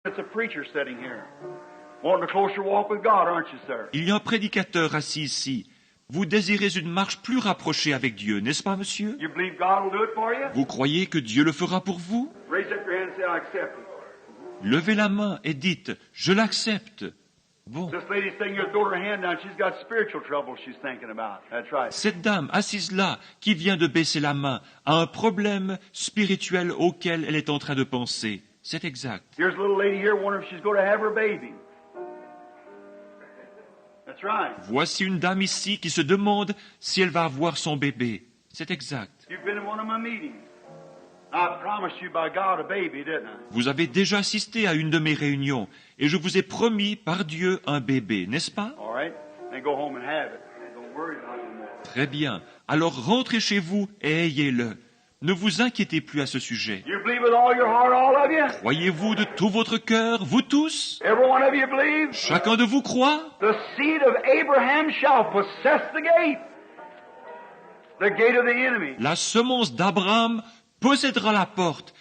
It's a preacher sitting here, wanting a closer walk with God, aren't you, sir? Il y a un prédicateur assis ici. Vous désirez une marche plus rapprochée avec Dieu, n'est-ce pas, monsieur? You believe God will do it for you? Vous croyez que Dieu le fera pour vous? Raise up your hand and say, I accept it. Levez la main et dites, je l'accepte. Bon. This lady's sitting here throwing her hand down. She's got spiritual trouble she's thinking about. That's right. Cette dame assise là, qui vient de baisser la main, a un problème spirituel auquel elle est en train de penser. C'est exact. Here's a little lady here wondering if she's going to have her baby. That's right. Voici une dame ici qui se demande si elle va avoir son bébé. C'est exact. You've been in one of my meetings. I promised you by God a baby, didn't I? Vous avez déjà assisté à une de mes réunions et je vous ai promis par Dieu un bébé, n'est-ce pas? All right. Then go home and have it. Don't worry about it. Très bien. Alors rentrez chez vous et ayez-le. Ne vous inquiétez plus à ce sujet. You believe with all your heart, all of you? Croyez-vous de tout votre cœur, vous tous? Every one of you believe? Chacun de vous croit? The seed of Abraham shall possess the gate of the enemy. La semence d'Abraham possédera la porte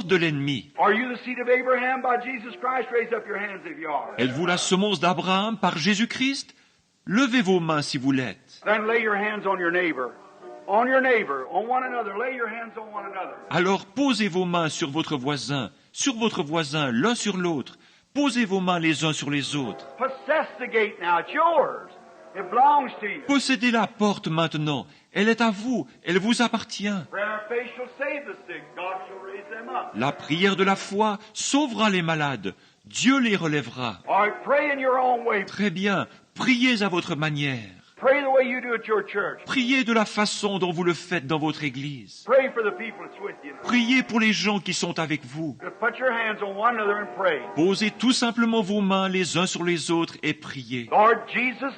de l'ennemi. Are you the seed of Abraham by Jesus Christ? Raise up your hands if you are. Êtes-vous la semence d'Abraham par Jésus-Christ? Levez vos mains si vous l'êtes. Then lay your hands on your neighbor. On your neighbor, on one another. Lay your hands on one another. Alors posez vos mains sur votre voisin, l'un sur l'autre. Posez vos mains les uns sur les autres. Possess the gate now. It's yours. It belongs to you. Possédez la porte maintenant. Elle est à vous, elle vous appartient. Prayer of faith shall save the sick. God shall raise them up. La prière de la foi sauvera les malades. Dieu les relèvera. All right, pray in your own way. Très bien, priez à votre manière. Pray the way you do at your church. Priez de la façon dont vous le faites dans votre église. Pray for the people that's with you. Priez pour les gens qui sont avec vous. Just put your hands on one another and pray. Posez tout simplement vos mains les uns sur les autres et priez. Lord Jesus,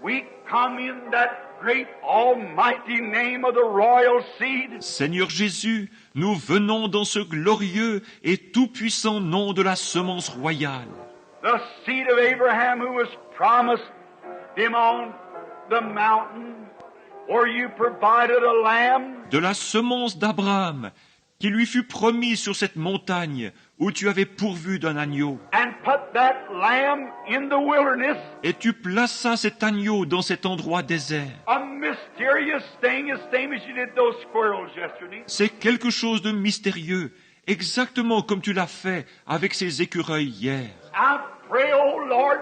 we come in that great almighty name of the royal seed. Seigneur Jésus, nous venons dans ce glorieux et tout-puissant nom de la semence royale. The seed of Abraham who was promised him on the mountain where you provided a lamb. De la semence d'Abraham, qui lui fut promis sur cette montagne où tu avais pourvu d'un agneau. And put that lamb in the wilderness. Et tu plaças cet agneau dans cet endroit désert. A mysterious thing, as same as you did those squirrels yesterday. C'est quelque chose de mystérieux, exactement comme tu l'as fait avec ces écureuils hier. I pray, oh Lord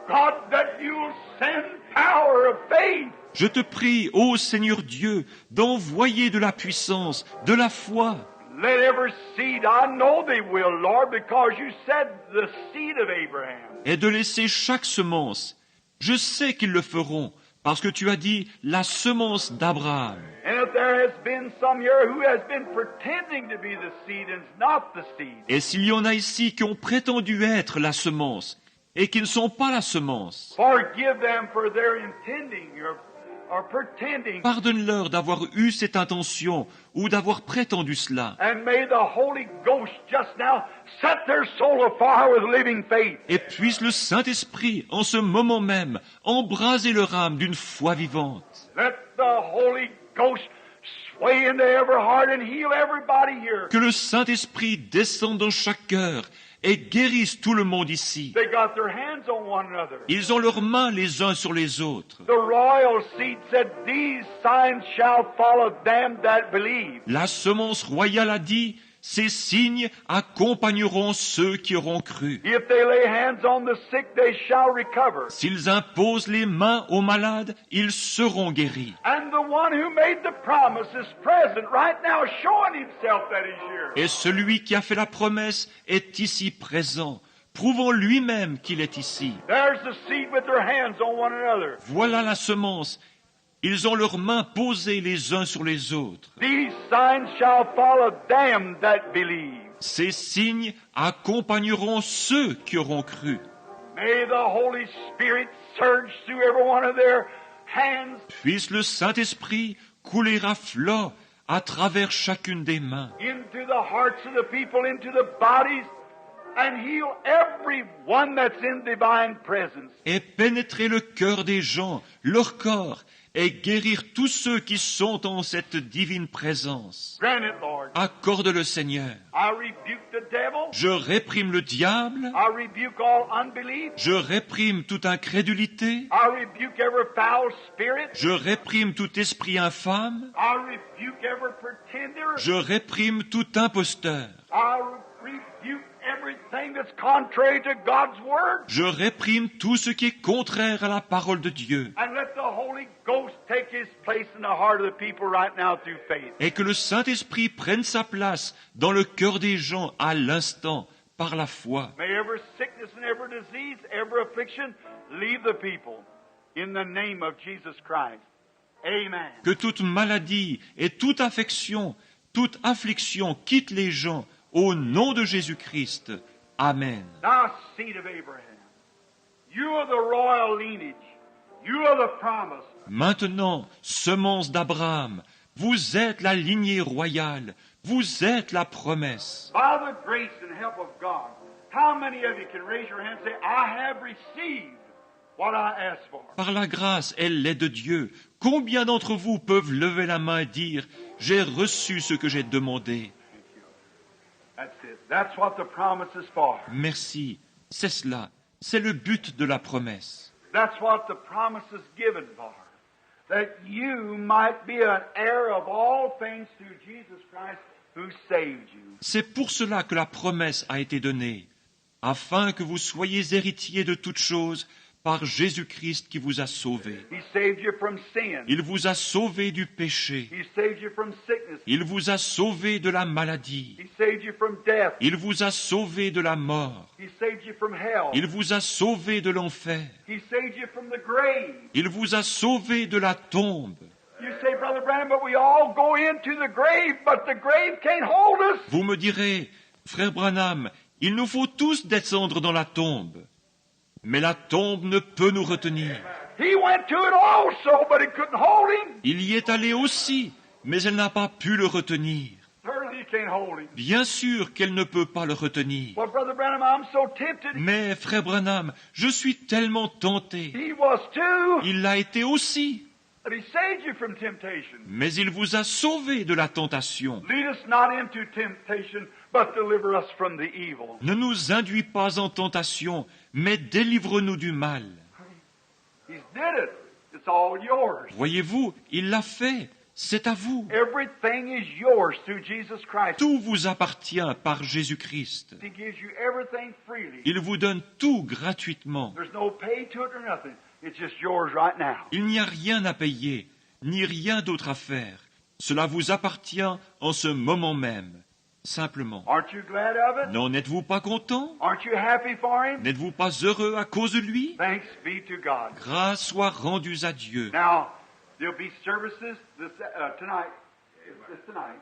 God, that you'll send power of faith. Je te prie, ô Seigneur Dieu, d'envoyer de la puissance, de la foi. Let every seed, I know they will, Lord, because you said the seed of Abraham. Et de laisser chaque semence. Je sais qu'ils le feront, parce que tu as dit la semence d'Abraham. And if there has been some here who has been pretending to be the seed and is not the seed, Et s'il y en a ici qui ont prétendu être la semence, et qui ne sont pas la semence, forgive them for their intending or pretending. pardonne-leur d'avoir eu cette intention ou d'avoir prétendu cela. And may the Holy Ghost just now set their soul afire with living faith. Et puisse le Saint-Esprit, en ce moment même, embraser leur âme d'une foi vivante. Let the Holy Ghost sway into every heart and heal everybody here. Que le Saint-Esprit descende dans chaque cœur et guérisse tout le monde ici. They got their hands on one another. Ils ont leurs mains les uns sur les autres. The royal seed said, these signs shall follow them that believe. La semence royale a dit, ces signes accompagneront ceux qui auront cru. If they lay hands on the sick, they shall recover. S'ils imposent les mains aux malades, ils seront guéris. And the one who made the promise is present right now, showing himself that he's here. Et celui qui a fait la promesse est ici présent, prouvant lui-même qu'il est ici. There's the seed with their hands on one another. Voilà la semence. Ils ont leurs mains posées les uns sur les autres. These signs shall follow them that believe. Ces signes accompagneront ceux qui auront cru. May the Holy Spirit surge through every one of their hands. Puisse le Saint-Esprit couler à flot à travers chacune des mains Into the hearts of the people, into the bodies, and heal everyone that's in divine presence. et pénétrer le cœur des gens, leur corps, et guérir tous ceux qui sont en cette divine présence. Grant it, Lord. Accorde-le, Seigneur. I rebuke the devil. Je réprime le diable. I rebuke all unbelief. Je réprime toute incrédulité. I rebuke every foul spirit. Je réprime tout esprit infâme. I rebuke every pretender. Je réprime tout imposteur. I rebuke everything that's contrary to God's word. Je réprime tout ce qui est contraire à la parole de Dieu. And let the Holy Ghost take his place in the heart of the people right now through faith. Et que le Saint-Esprit prenne sa place dans le cœur des gens à l'instant par la foi. May every sickness and every disease, every affliction leave the people in the name of Jesus Christ. Amen. Que toute maladie et toute affection, toute affliction quitte les gens au nom de Jésus-Christ. Amen. Thou seed of Abraham, you are the royal lineage. You are the promise. Maintenant, semence d'Abraham, vous êtes la lignée royale, vous êtes la promesse. By the grace and help of God, how many of you can raise your hand and say, I have received what I asked for? Par la grâce et l'aide de Dieu, combien d'entre vous peuvent lever la main et dire « J'ai reçu ce que j'ai demandé ». That's it. That's what the promise is for. Merci, c'est cela, c'est le but de la promesse. That's what the promise is given for. That you might be an heir of all things through Jesus Christ who saved you. C'est pour cela que la promesse a été donnée, afin que vous soyez héritiers de toutes choses par Jésus-Christ qui vous a sauvés. He saved you from sin. Il vous a sauvés du péché. He saved you from sickness. Il vous a sauvés de la maladie. He saved you from death. Il vous a sauvés de la mort. He saved you from hell. Il vous a sauvés de l'enfer. He saved you from the grave. Il vous a sauvés de la tombe. You say, Brother Branham, but we all go into the grave, but the grave can't hold us. Vous me direz, frère Branham, il nous faut tous descendre dans la tombe. Mais la tombe ne peut nous retenir. He went to it also, but it couldn't hold him. Il y est allé aussi, mais elle n'a pas pu le retenir. Certainly you can't hold him. Bien sûr qu'elle ne peut pas le retenir. Well, Brother Branham, I'm so tempted. Mais, frère Branham, je suis tellement tenté. He was too. Il l'a été aussi. But he saved you from temptation. Mais il vous a sauvé de la tentation. Lead us not into temptation, but deliver us from the evil. Ne nous induis pas en tentation, mais délivre-nous du mal. He did it. It's all yours. Voyez-vous, il l'a fait. C'est à vous. Everything is yours through Jesus Christ. Tout vous appartient par Jésus-Christ. He gives you everything freely. Il vous donne tout gratuitement. There's no pay to it or nothing. It's just yours right now. Il n'y a rien à payer, ni rien d'autre à faire. Cela vous appartient en ce moment même. Simplement. Aren't you glad of it? Non, n'êtes-vous pas content? Aren't you happy for him? N'êtes-vous pas heureux à cause de lui? Thanks be to God. Grâce soit rendue à Dieu. Now, there'll be services tonight. It's tonight.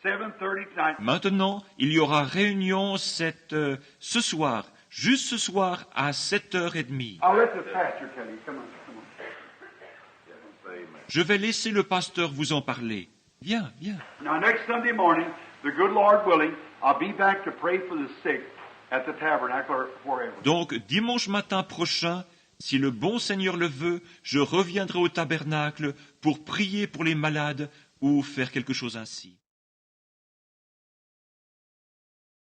7:30 tonight. Maintenant, il y aura réunion ce soir, juste ce soir à 7h30. I'll let the pastor tell you. Come on, come on. Je vais laisser le pasteur vous en parler. Viens, viens. Now, next Sunday morning, the good Lord willing, I'll be back to pray for the sick at the tabernacle or wherever. Donc, dimanche matin prochain, si le bon Seigneur le veut, je reviendrai au tabernacle pour prier pour les malades ou faire quelque chose ainsi.